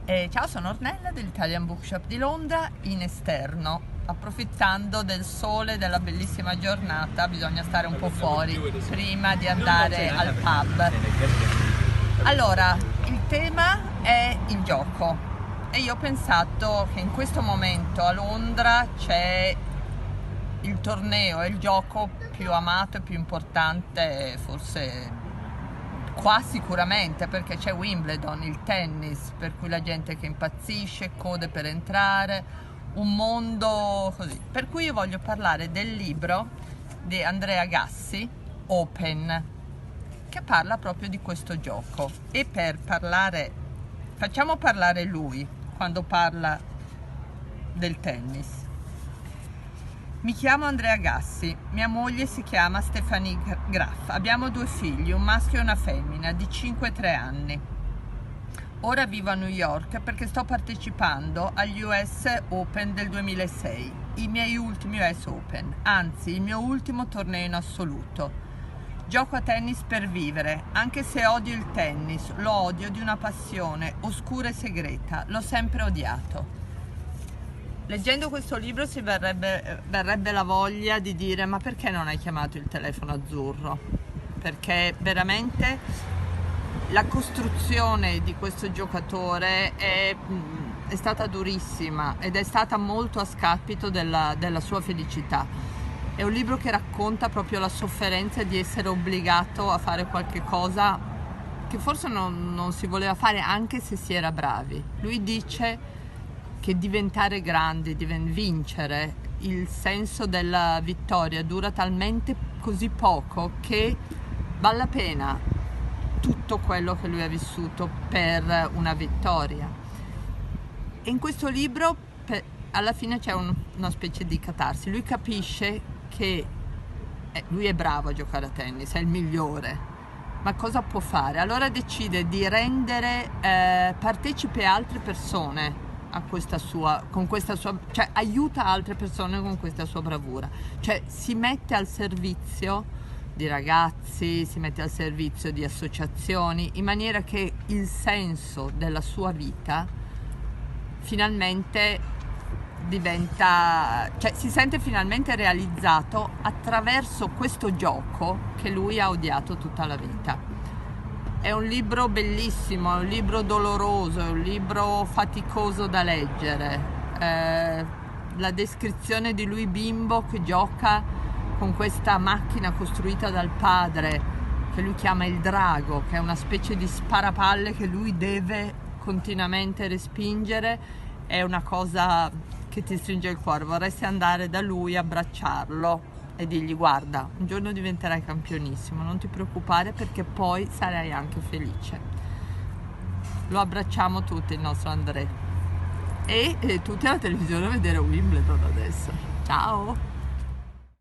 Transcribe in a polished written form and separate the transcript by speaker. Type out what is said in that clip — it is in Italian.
Speaker 1: Ciao, sono Ornella dell'Italian Bookshop di Londra in esterno. Approfittando del sole, della bellissima giornata, bisogna stare un po' fuori prima di andare al pub. Allora, il tema è il gioco e io ho pensato che in questo momento a Londra c'è il torneo e il gioco più amato e più importante, forse qua sicuramente, perché c'è Wimbledon, il tennis, per cui la gente che impazzisce, code per entrare, un mondo così. Per cui io voglio parlare del libro di Andrea Gassi, Open, che parla proprio di questo gioco. E per parlare, facciamo parlare lui quando parla del tennis. Mi chiamo Andrea Gassi, mia moglie si chiama Stephanie Graf, abbiamo 2 figli, un maschio e una femmina di 5 e 3 anni. Ora vivo a New York perché sto partecipando agli US Open del 2006, i miei ultimi US Open, anzi il mio ultimo torneo in assoluto. Gioco a tennis per vivere, anche se odio il tennis, lo odio di una passione oscura e segreta, l'ho sempre odiato. Leggendo questo libro si verrebbe la voglia di dire: ma perché non hai chiamato il telefono azzurro? Perché veramente la costruzione di questo giocatore è stata durissima ed è stata molto a scapito della sua felicità. È un libro che racconta proprio la sofferenza di essere obbligato a fare qualche cosa che forse non si voleva fare, anche se si era bravi. Lui dice che diventare grandi, vincere, il senso della vittoria dura talmente così poco che vale la pena tutto quello che lui ha vissuto per una vittoria. E in questo libro alla fine c'è una specie di catarsi. Lui capisce che lui è bravo a giocare a tennis, è il migliore, ma cosa può fare? Allora decide di rendere partecipe altre persone con questa sua, cioè aiuta altre persone con questa sua bravura, cioè si mette al servizio di ragazzi, si mette al servizio di associazioni, in maniera che il senso della sua vita finalmente diventa, cioè si sente finalmente realizzato attraverso questo gioco che lui ha odiato tutta la vita. È un libro bellissimo, è un libro doloroso, è un libro faticoso da leggere. La descrizione di lui bimbo che gioca con questa macchina costruita dal padre, che lui chiama il drago, che è una specie di sparapalle che lui deve continuamente respingere, è una cosa che ti stringe il cuore. Vorresti andare da lui, abbracciarlo e dirgli: guarda, un giorno diventerai campionissimo, non ti preoccupare, perché poi sarai anche felice. Lo abbracciamo tutti, il nostro Andrea, e tutti alla televisione a vedere Wimbledon adesso. Ciao!